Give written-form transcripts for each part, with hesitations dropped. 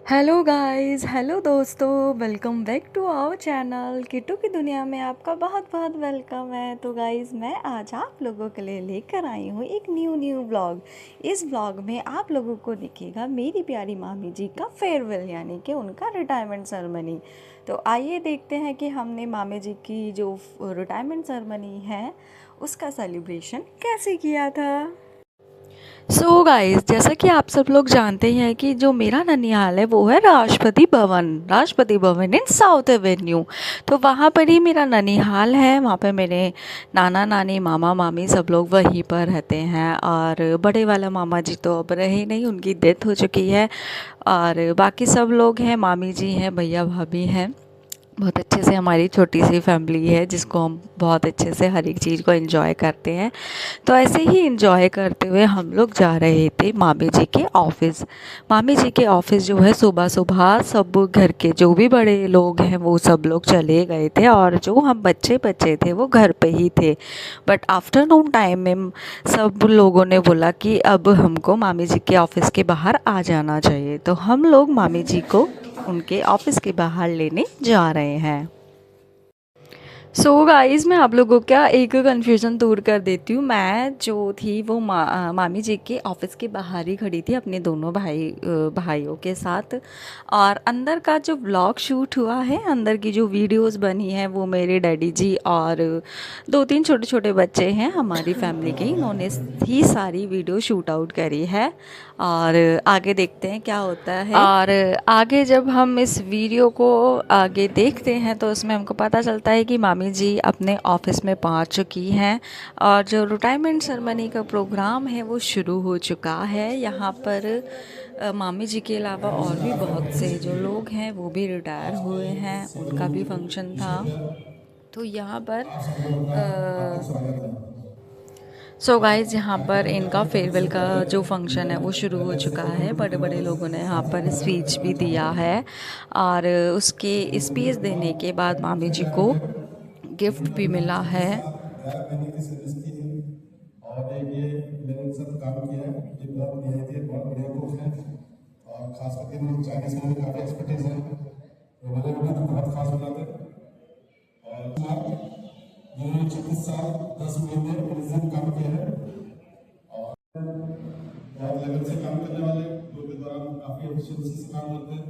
Hello guys, hello दोस्तों, welcome back to our channel. Kittu की दुनिया में आपका बहुत बहुत वेलकम है। तो गाइस, मैं आज आप लोगों के लिए लेकर आई हूँ एक न्यू व्लॉग। इस व्लॉग में आप लोगों को दिखेगा मेरी प्यारी मामी जी का फेयरवेल, यानी कि उनका रिटायरमेंट सेरेमनी। तो आइए देखते हैं कि हमने मामी जी की जो रिटायरमेंट सेरेमनी है उसका सेलिब्रेशन कैसे किया था। सो गाइस, जैसा कि आप सब लोग जानते ही हैं कि जो मेरा ननिहाल है वो है राष्ट्रपति भवन इन साउथ एवेन्यू। तो वहाँ पर ही मेरा ननिहाल है। वहाँ पे मेरे नाना नानी मामा मामी सब लोग वहीं पर रहते हैं। और बड़े वाला मामा जी तो अब रहे नहीं, उनकी डेथ हो चुकी है। और बाकी सब लोग हैं, मामी जी हैं, भैया भाभी हैं। बहुत अच्छे से हमारी छोटी सी फैमिली है जिसको हम बहुत अच्छे से हर एक चीज़ को एंजॉय करते हैं। तो ऐसे ही एंजॉय करते हुए हम लोग जा रहे थे मामी जी के ऑफ़िस। मामी जी के ऑफ़िस जो है सुबह सुबह सब घर के जो भी बड़े लोग हैं वो सब लोग चले गए थे, और जो हम बच्चे बच्चे थे वो घर पे ही थे। बट आफ्टरनून टाइम में सब लोगों ने बोला कि अब हमको मामी जी के ऑफ़िस के बाहर आ जाना चाहिए। तो हम लोग मामी जी को उनके ऑफ़िस के बाहर लेने जा रहे हैं। सो गाइस, मैं आप लोगों का एक कन्फ्यूज़न दूर कर देती हूँ। मैं जो थी वो मामी जी के ऑफ़िस के बाहर ही खड़ी थी अपने दोनों भाइयों के साथ। और अंदर का जो व्लॉग शूट हुआ है, अंदर की जो वीडियोस बनी है वो मेरे डैडी जी और दो तीन छोटे छोटे बच्चे हैं हमारी फैमिली के, इन्होंने ही सारी वीडियो शूट आउट करी है। और आगे देखते हैं क्या होता है। और आगे जब हम इस वीडियो को आगे देखते हैं तो उसमें हमको पता चलता है कि मामी जी अपने ऑफिस में पहुंच चुकी हैं, और जो रिटायरमेंट सेरेमनी का प्रोग्राम है वो शुरू हो चुका है। यहाँ पर मामी जी के अलावा और भी बहुत से जो लोग हैं वो भी रिटायर हुए हैं, उनका भी फंक्शन था। तो यहाँ पर सो गाइज, यहाँ पर इनका फेयरवेल का जो फंक्शन है वो शुरू हो चुका है। बड़े बड़े लोगों ने यहाँ पर स्पीच भी दिया है, और उसके स्पीच देने के बाद मामी जी को गिफ्ट भी मिला है। और ये मैंने सब काम किया है, ये बहुत निहायत बहुत बढ़िया कुक है। और खास करके मुझे चाइनीज में भी काफ़ी एक्सपर्टीज है, तो मुझे भी बहुत खास बनाते हैं। और ये 36 साल 10 महीने रिज्यूम काम किया है, और बहुत लेवल से काम करने वाले जो के दौरान काफ़ी एफिशिएंसी से काम करते हैं,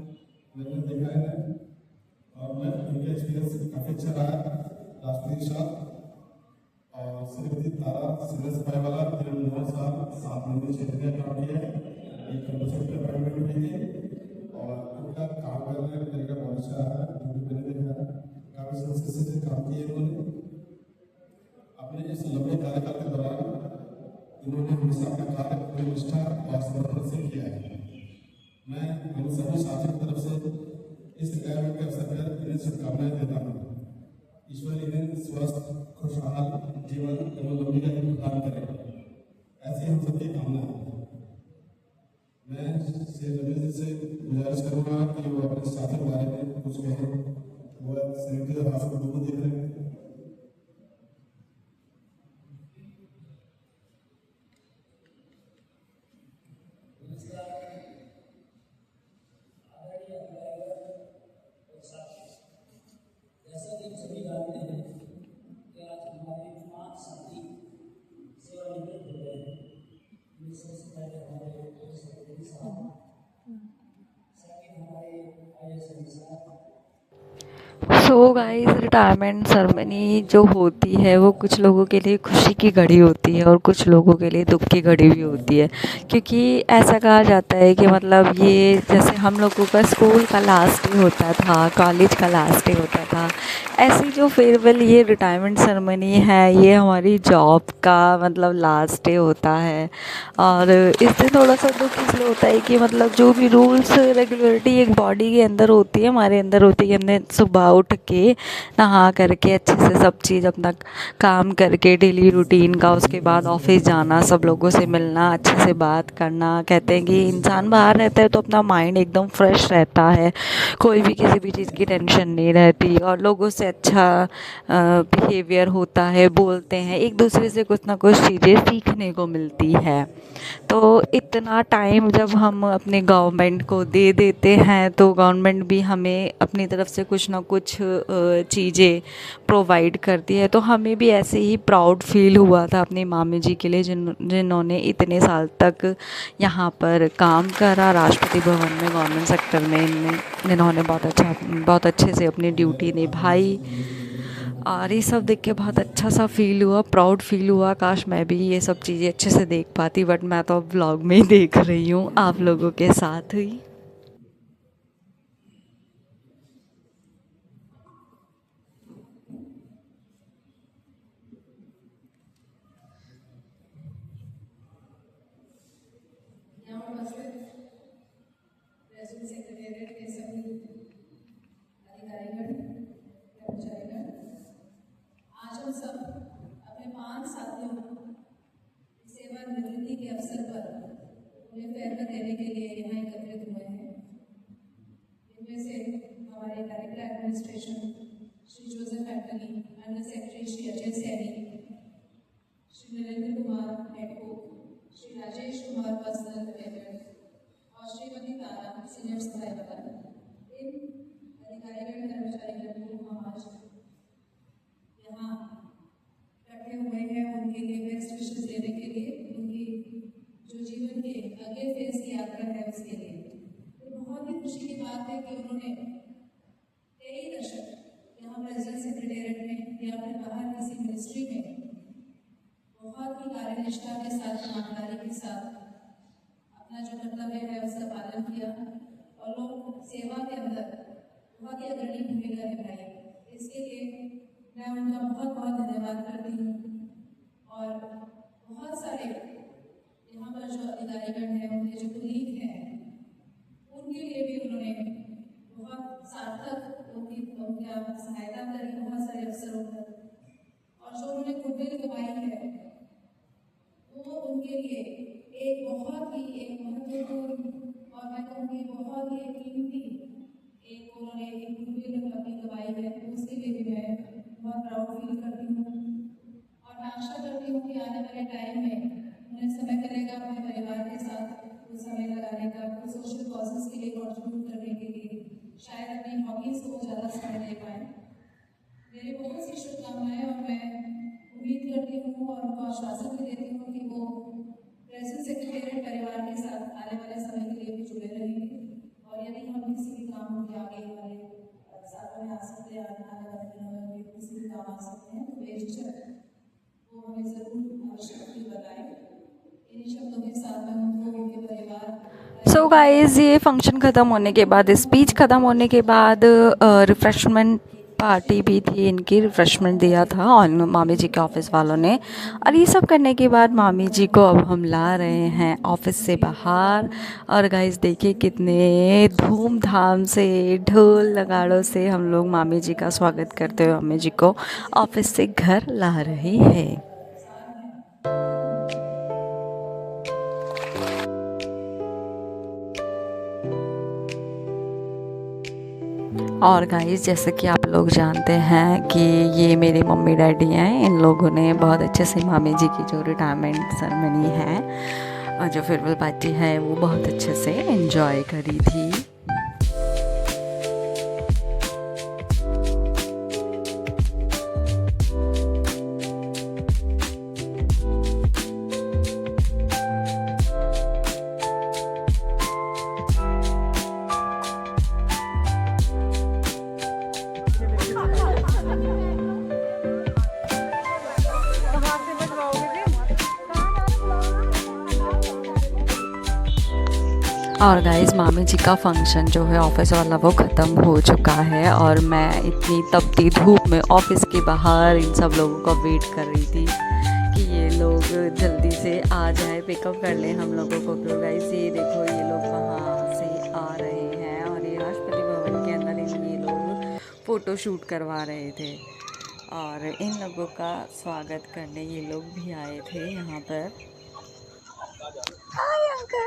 मैंने देखा है। और मैं इनका एक्सपीरियंस काफ़ी अच्छा रहा लास्ट 3 साल। और श्रीमती तारा सुरेश भाई वाला 9 साल 7 महीने 6 दिन काम किया है, एक कंपल्सरी अपॉइंटमेंट भी थी। और उनका काम करने का तरीका बहुत अच्छा रहा है, जो भी मैंने देखा है। काफ़ी संस्कृति से काम किए उन्होंने अपने इस लंबे कार्यकाल के दौरान। इन्होंने हमेशा अपना कार्य पूरी निष्ठा और समर्पण से किया है। मैं हम सभी साथियों की तरफ से इस रिटायरमेंट के अवसर पर इन्हें शुभकामनाएं देता हूँ। ईश्वर इन्हें स्वस्थ खुशहाल जीवन एवं लंबी आयु प्रदान करे, ऐसी हम सबकी कामना है। मैं श्री रमेश जी से गुजारिश करूँगा कि वो अपने साथी के बारे में कुछ कहें। वो सेनेटरी और हाउस दोनों देख रहे हैं। सो गाइस, रिटायरमेंट सेरेमनी जो होती है वो कुछ लोगों के लिए खुशी की घड़ी होती है और कुछ लोगों के लिए दुख की घड़ी भी होती है। क्योंकि ऐसा कहा जाता है कि मतलब ये जैसे हम लोगों का स्कूल का लास्ट डे होता था, कॉलेज का लास्ट डे होता था, ऐसी जो फेयरवेल ये रिटायरमेंट सेरेमनी है ये हमारी जॉब का मतलब लास्ट डे होता है। और इस दिन थोड़ा सा दुख इसलिए होता है कि मतलब जो भी रूल्स रेगुलरिटी एक बॉडी के अंदर होती है, हमारे अंदर होती है, हमने सुबह उठ के नहा करके अच्छे से सब चीज़ अपना काम करके डेली रूटीन का, उसके बाद ऑफिस जाना, सब लोगों से मिलना, अच्छे से बात करना। कहते हैं कि इंसान बाहर रहता है तो अपना माइंड एकदम फ्रेश रहता है, कोई भी किसी भी चीज़ की टेंशन नहीं रहती और लोगों से अच्छा बिहेवियर होता है, बोलते हैं एक दूसरे से, कुछ ना कुछ चीज़ें सीखने को मिलती है। तो इतना टाइम जब हम अपने गवर्नमेंट को दे देते हैं तो गवर्नमेंट भी हमें अपनी तरफ से कुछ ना कुछ चीज़ें प्रोवाइड करती है। तो हमें भी ऐसे ही प्राउड फील हुआ था अपनी मामी जी के लिए, जिन्होंने इतने साल तक यहाँ पर काम करा राष्ट्रपति भवन में, गवर्नमेंट सेक्टर में। इन्होंने बहुत अच्छे से अपनी ड्यूटी निभाई और ये सब देख के बहुत अच्छा सा फील हुआ, प्राउड फील हुआ। काश मैं भी ये सब चीज़ें अच्छे से देख पाती, बट मैं तो अब व्लॉग में ही देख रही हूँ आप लोगों के साथ ही। सेक्रेटरीट के सभी अधिकारीगण, कर्मचारीगण, आज हम सब अपने 5 साथियों सेवानिवृत्ति के अवसर पर उन्हें फेरवेल देने के लिए यहाँ एकत्रित हुए हैं। इनमें से हमारे director administration Shri Joseph Antony, under secretary Shri Ajay Saini, Shri Narendra Kumar हेडको, श्री राजेश कुमार पर्सनल डेवलपमेंट और श्रीमती तारा सीनियर सहायक। इन अधिकारीगण कर्मचारीगण को हम आज यहाँ इकट्ठे हुए हैं उनके लिए बेस्ट विशेष देने के लिए, उनकी जो जीवन के अगले फेज की यात्रा है उसके लिए। तो बहुत ही खुशी की बात है कि उन्होंने कई दशक यहाँ प्रेसिडेंट सेक्रेटेरिएट में या फिर बाहर किसी मिनिस्ट्री में बहुत ही कार्यनिष्ठा के साथ, ईमानदारी के साथ अपना जो कर्तव्य है उसका पालन किया और लोग सेवा के अंदर बहुत ही अग्रणी भूमिका निभाई। इसके लिए मैं उनका बहुत बहुत धन्यवाद करती हूँ। और बहुत सारे यहाँ पर जो अधिकारीगण हैं, उनके जो कुलीग हैं, उनके लिए भी उन्होंने बहुत सार्थक उनका सहायता करी बहुत सारे अवसरों पर। और जो उन्होंने गुडविल कमाई है वो उनके लिए एक बहुत ही एक महत्वपूर्ण और मैं कहूँगी बहुत ही कीमती एक उन्होंने एक गुडविल अपनी कमाई है, उसके लिए भी मैं बहुत प्राउड फील करती हूँ। और मैं आशा करती हूँ कि आने वाले टाइम में उन्हें समय मिलेगा अपने परिवार के साथ कुछ समय लगाने का, कुछ सोशल कॉजेस के लिए कॉन्ट्रीब्यूट करने के लिए, शायद अपनी हॉबीज़ को ज़्यादा समय दे पाएँ। मेरी बहुत सी शुभकामनाएँ और मैं उम्मीद करती हूँ और उनको आश्वासन भी देती हूँ कि वो प्रेसिडेंट सेक्रेटेरिएट परिवार के साथ आने वाले समय के लिए भी जुड़े रहेंगे। और यदि हम किसी भी काम के आगे वाले सालों में आ सकते हैं, आने वाले दिनों में किसी भी काम आ सकते हैं, तो बेझिझक वो हमें ज़रूर आवश्यक बताएं। इन शब्दों के साथ मैं उनको उनके परिवार। सो गाइस, ये फंक्शन ख़त्म होने के बाद, स्पीच ख़त्म होने के बाद रिफ़्रेशमेंट पार्टी भी थी, इनकी रिफ़्रेशमेंट दिया था और मामी जी के ऑफ़िस वालों ने। और ये सब करने के बाद मामी जी को अब हम ला रहे हैं ऑफ़िस से बाहर। और गाइस देखिए कितने धूमधाम से ढोल नगाड़ों से हम लोग मामी जी का स्वागत करते हुए मामी जी को ऑफ़िस से घर ला रहे हैं। और गाइस जैसे कि आप लोग जानते हैं कि ये मेरे मम्मी डैडी हैं, इन लोगों ने बहुत अच्छे से मामी जी की जो रिटायरमेंट सेरेमनी है और जो फेयरवेल पार्टी है वो बहुत अच्छे से एंजॉय करी थी। और गाइस मामी जी का फंक्शन जो है ऑफ़िस वाला वो ख़त्म हो चुका है और मैं इतनी तपती धूप में ऑफ़िस के बाहर इन सब लोगों का वेट कर रही थी कि ये लोग जल्दी से आ जाए, पिकअप कर लें हम लोगों को। तो गाइस ये देखो ये लोग वहाँ से आ रहे हैं और ये राष्ट्रपति भवन के अंदर ये लोग फ़ोटो फ़ोटो शूट करवा रहे थे। और इन लोगों का स्वागत करने ये लोग भी आए थे यहाँ पर। Hi uncle.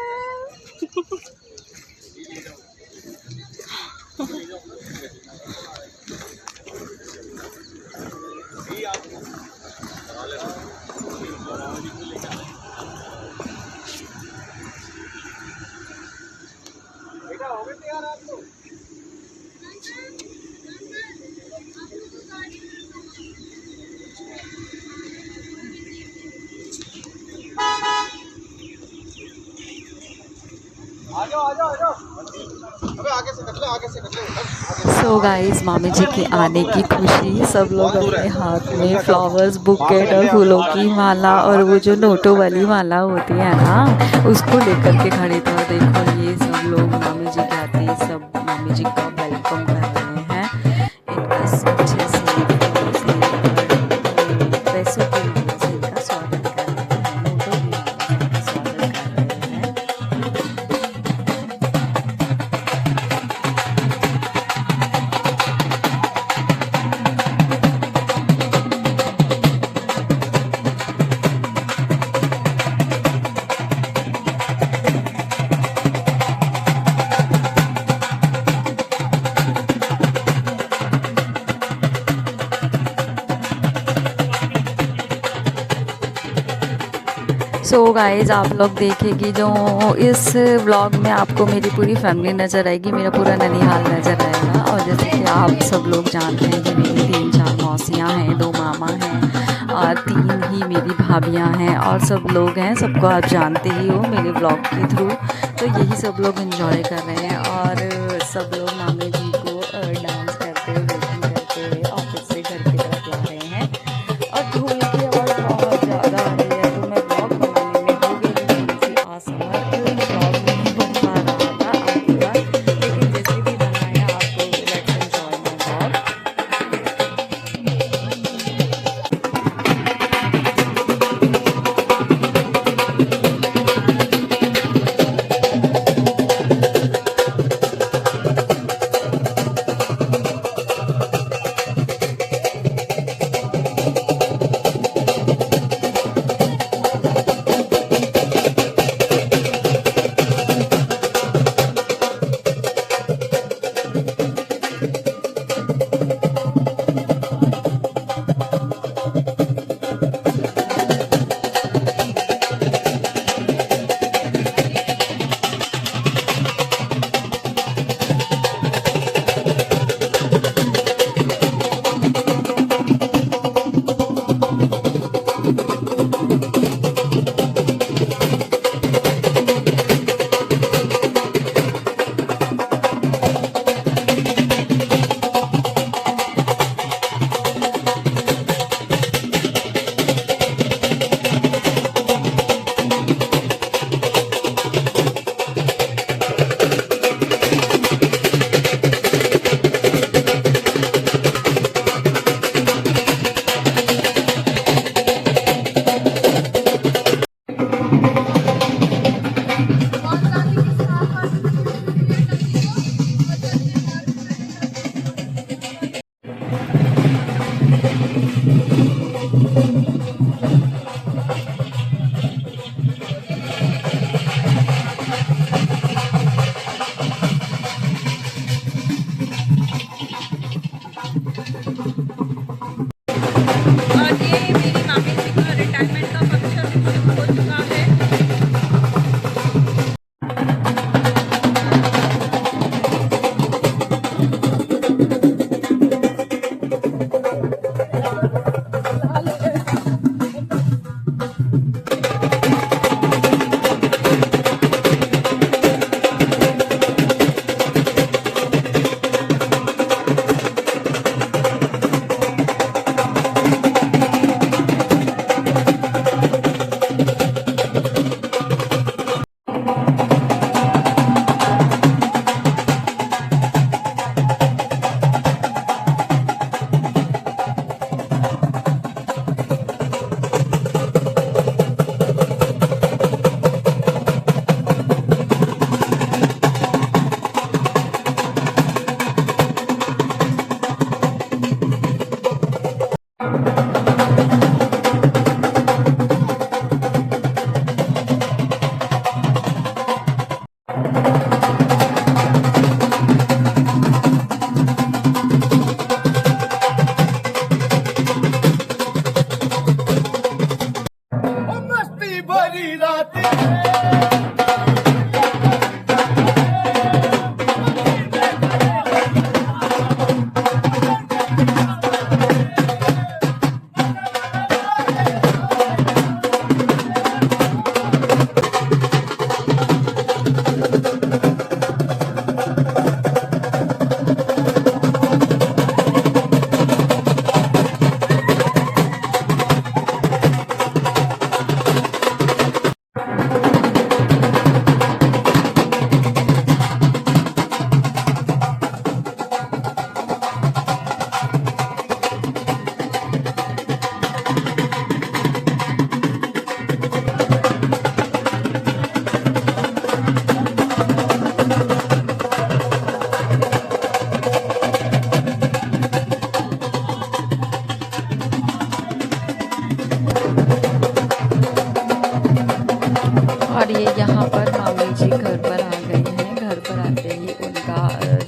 सो गाइस, मामी जी के आने की खुशी, सब लोग अपने हाथ में फ्लावर्स बुकेट और फूलों की माला और वो जो नोटों वाली माला होती है ना, उसको लेकर के खड़े थे। और देखो ये सब लोग मामी जी के आते ही सब मामी जी का वेलकम कर रहे हैं। इनका अच्छे से पैसों की माला से इनका स्वागत कर रहे हैं, नोटों की माला से इनका स्वागत कर रहे हैं। सो गाइज, आप लोग देखेंगे जो इस व्लॉग में आपको मेरी पूरी फैमिली नज़र आएगी, मेरा पूरा ननिहाल नज़र आएगा। और जैसे कि आप सब लोग जानते हैं कि मेरी 3-4 मौसियाँ हैं, 2 मामा हैं और 3 ही मेरी भाभियाँ हैं और सब लोग हैं। सबको आप जानते ही हो मेरे व्लॉग के थ्रू। तो यही सब लोग एंजॉय कर रहे हैं और सब लोग मामी जी को डांस करते हुए, वेटिंग करते हुए ऑफिस से घर की तरफ ला रहे हैं। और धूल की आवाज़ बहुत ज़्यादा आ रही है, तो मैं व्लॉग बनाने में हो गई थोड़ी सी असमर्थ। व्लॉग नहीं बन पा रहा था आपके पास, लेकिन जैसे भी बनाया आपको लेट्स एंजॉय माय व्लॉग।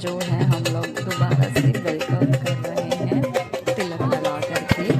जो है हम लोग दोबारा से वेलकम कर रहे हैं तिलक लगा करके।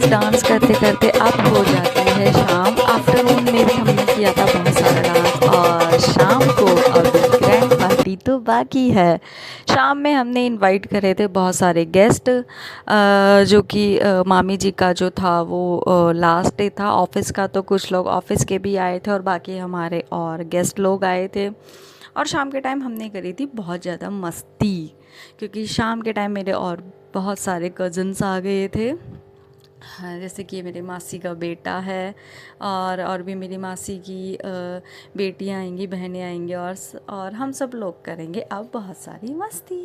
डांस करते करते अब हो जाती है शाम। आफ्टरनून में भी हमने किया था बहुत सारा डांस, और शाम को अब ग्रैंड पार्टी तो बाकी है। शाम में हमने इनवाइट करे थे बहुत सारे गेस्ट, जो कि मामी जी का जो था वो लास्ट डे था ऑफिस का, तो कुछ लोग ऑफिस के भी आए थे और बाकी हमारे और गेस्ट लोग आए थे। और शाम के टाइम हमने करी थी बहुत ज़्यादा मस्ती, क्योंकि शाम के टाइम मेरे और बहुत सारे कज़न्स आ गए थे। हाँ, जैसे कि मेरे मासी का बेटा है, और भी मेरी मासी की बेटियाँ आएंगी, बहनें आएंगी, और हम सब लोग करेंगे अब बहुत सारी मस्ती।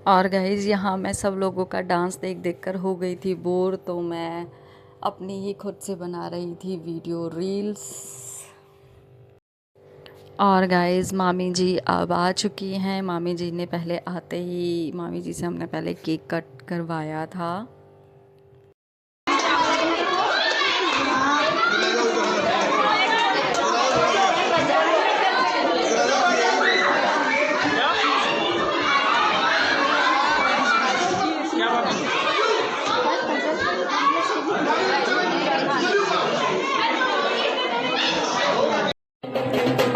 और गाइज़ यहाँ मैं सब लोगों का डांस देख देख कर हो गई थी बोर, तो मैं अपनी ही खुद से बना रही थी वीडियो रील्स। और गाइज़ मामी जी अब आ चुकी हैं। मामी जी ने पहले आते ही मामी जी से हमने पहले केक कट करवाया था।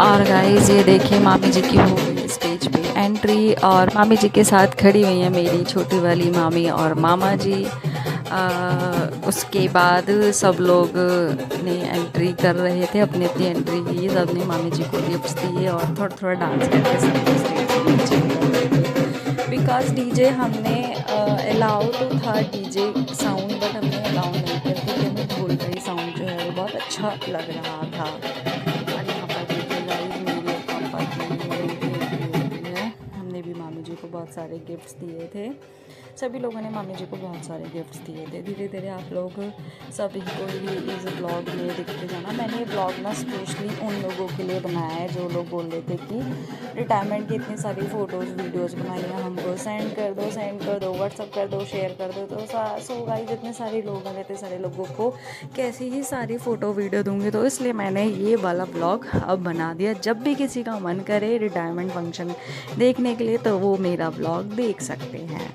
और गाइज़ ये देखिए मामी जी की हो गई स्टेज पे एंट्री, और मामी जी के साथ खड़ी हुई हैं मेरी छोटी वाली मामी और मामा जी। उसके बाद सब लोग ने एंट्री कर रहे थे, अपनी अपनी एंट्री की, सब ने मामी जी को गिफ्ट्स दिए और थोड़ा थोड़ा डांस करके सब स्टेज पे नीचे कर रहे थे। बिकॉज डीजे हमने अलाउ तो था डीजे साउंड, बट हमने अलाउ नहीं किया क्योंकि हमें ढोल का ही साउंड जो है वो बहुत अच्छा लग रहा था। हमने भी मामी जी को बहुत सारे गिफ्ट्स दिए थे, सभी लोगों ने मामी जी को बहुत सारे गिफ्ट्स दिए थे। धीरे धीरे आप लोग सभी को ही इस ब्लॉग में दिखते जाना। मैंने ये ब्लॉग ना स्पेशली उन लोगों के लिए बनाया है जो लोग बोल रहे थे कि रिटायरमेंट की इतनी सारी फ़ोटोज़ वीडियोज़ बनाई हैं, हमको सेंड कर दो, व्हाट्सअप कर दो, शेयर कर दो। तो सो गाइस जितने सारे लोग हैं, इतने सारे लोगों को कैसी ही सारी फ़ोटो वीडियो दूँगी, तो इसलिए मैंने ये वाला ब्लॉग अब बना दिया। जब भी किसी का मन करे रिटायरमेंट फंक्शन देखने के लिए तो वो मेरा ब्लॉग देख सकते हैं।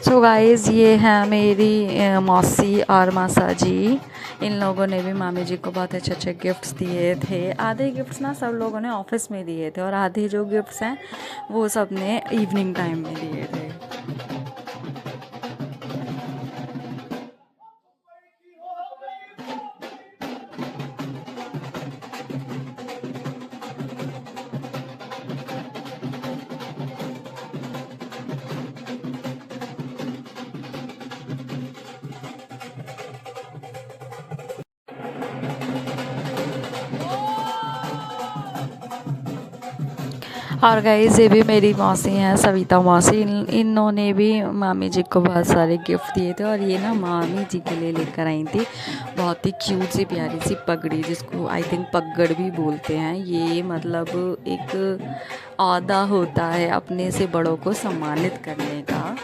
सो गाइज़ ये हैं मेरी मौसी और मासा जी। इन लोगों ने भी मामी जी को बहुत अच्छे अच्छे गिफ्ट्स दिए थे। आधे गिफ्ट्स ना सब लोगों ने ऑफिस में दिए थे, और आधे जो गिफ्ट्स हैं वो सब ने इवनिंग टाइम में दिए थे। और गाइस ये भी मेरी मौसी हैं, सविता मौसी। इन्होंने भी मामी जी को बहुत सारे गिफ्ट दिए थे, और ये ना मामी जी के लिए लेकर आई थी बहुत ही क्यूट सी प्यारी सी पगड़ी, जिसको आई थिंक पगड़ भी बोलते हैं। ये मतलब एक औहदा होता है अपने से बड़ों को सम्मानित करने का।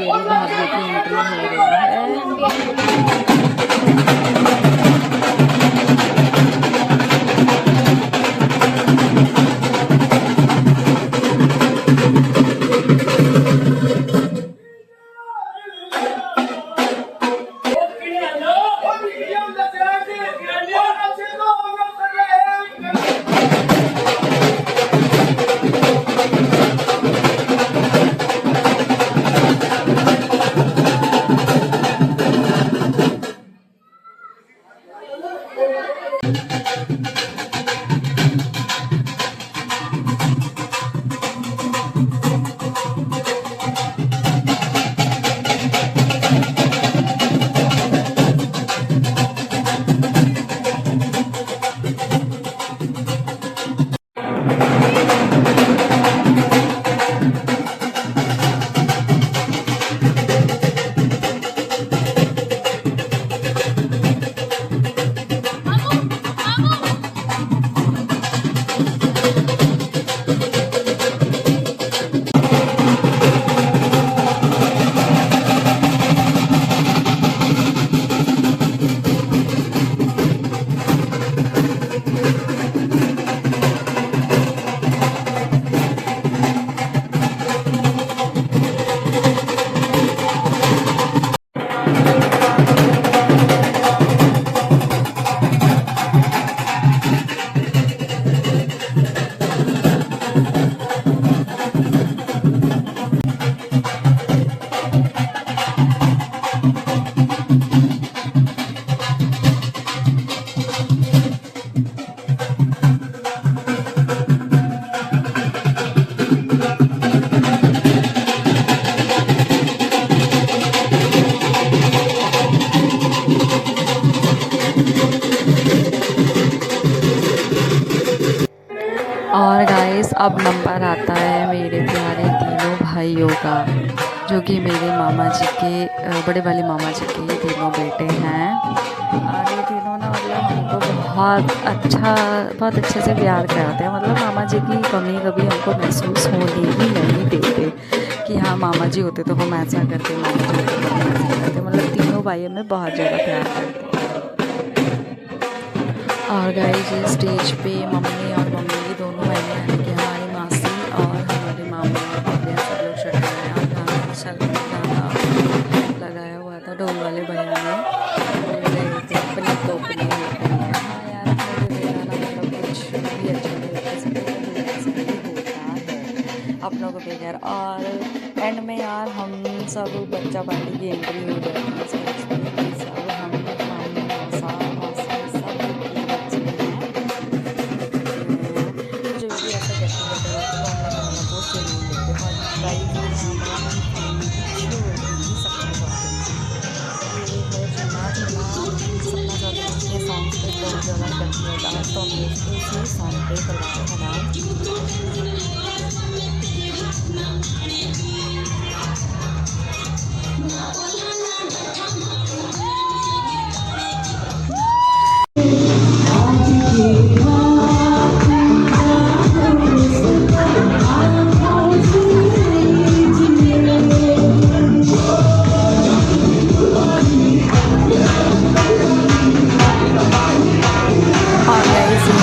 मेरी भाभी की एंट्री हो रही है। और गाइस अब नंबर आता है मेरे प्यारे तीनों भाइयों का, जो कि मेरे मामा जी के बड़े वाले मामा जी के तीनों बेटे हैं। और ये तीनों ना मतलब हमको बहुत अच्छे से प्यार करते हैं। मतलब मामा जी की कमी कभी हमको महसूस होने ही नहीं देते कि हाँ मामा जी होते तो हम ऐसा करते, मामा जी होते तो हम ऐसा करते। मतलब तीनों भाइयों में बहुत ज़्यादा प्यार करते हैं। और गाइस स्टेज पे मम्मी और मम्मी की दोनों बहनें यानी कि हमारी मासी और हमारे मामा और सब लोग चढ़ गए हैं। और गाना लगाया हुआ था, ढोल वाले भैया ने बोल रहे थे अपनी टोपनी होती है। हाँ यार मुझे गाना मतलब कुछ भी अच्छा नहीं लगता, ऐसा होता है अपनों को बेकार। और एंड में यार हम सब बच्चा पार्टी की एंट्री हो जाती है। सब हम मामी मौसा मौसी सब के बच्चे हैं, जो भी ऐसा कहते हैं तो हम लोग गाना को सुन लेते हैं। और गाइस हमारी फैमिली छोटी सपना चौधरी, ये है जो नाच सपना चौधरी के सॉन्ग पे बहुत ज़्यादा करती है डांस, तो हम इसी सॉन्ग पे करवाते हैं डांस।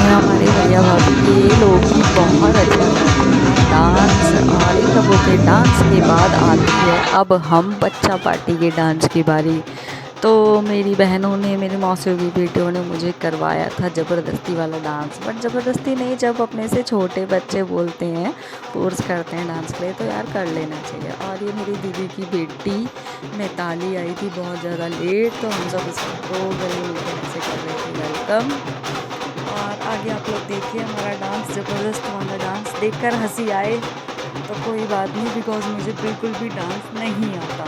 हमारे भैया भाभी के लोग भी बहुत अच्छा डांस। और इन लोगों के डांस के बाद आती है अब हम बच्चा पार्टी के डांस की बारी। तो मेरी बहनों ने, मेरी मौसियों की बेटियों ने मुझे करवाया था ज़बरदस्ती वाला डांस। बट ज़बरदस्ती नहीं, जब अपने से छोटे बच्चे बोलते हैं, फोर्स करते हैं डांस के लिए, तो यार कर लेना चाहिए। और ये मेरी दीदी की बेटी मिताली आई थी बहुत ज़्यादा लेट, तो हम सब इसको गले मिलकर ऐसे कर रहे थे वेलकम। और आगे आप लोग देखिए हमारा डांस, ज़बरदस्त वाला डांस देखकर हंसी आए तो कोई बात नहीं, बिकॉज मुझे बिल्कुल भी डांस नहीं आता।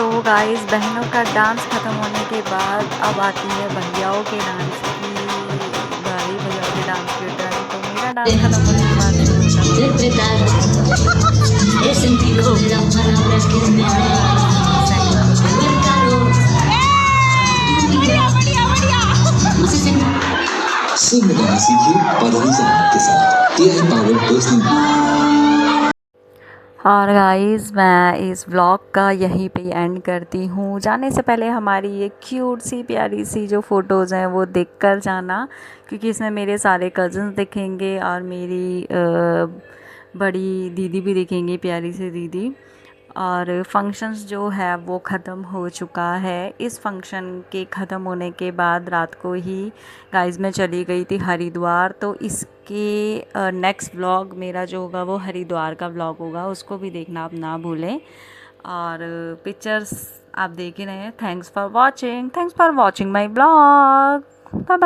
तो गाइस बहनों का डांस ख़त्म होने के बाद अब आती है भैयाओं के डांस की बारी। भैयाओं के डांस की टर्न। तो मेरा डांस ख़त्म होने के बाद शुरू होता है। He sentido de las palabras que me han el calor. Singh गाना सीखिए पदम जनाब के साथ AI पावर्ड पर्सनल। और गाइस मैं इस व्लॉग का यहीं पे एंड करती हूँ। जाने से पहले हमारी ये क्यूट सी प्यारी सी जो फ़ोटोज़ हैं वो देख कर जाना, क्योंकि इसमें मेरे सारे कज़न्स दिखेंगे और मेरी बड़ी दीदी भी दिखेंगी, प्यारी सी दीदी। और फंक्शंस जो है वो ख़त्म हो चुका है। इस फंक्शन के ख़त्म होने के बाद रात को ही गाइस मैं चली गई थी हरिद्वार। तो इसके नेक्स्ट व्लॉग मेरा जो होगा वो हरिद्वार का व्लॉग होगा, उसको भी देखना आप ना भूलें। और पिक्चर्स आप देख ही रहे हैं। Thanks for watching my vlog. Bye bye.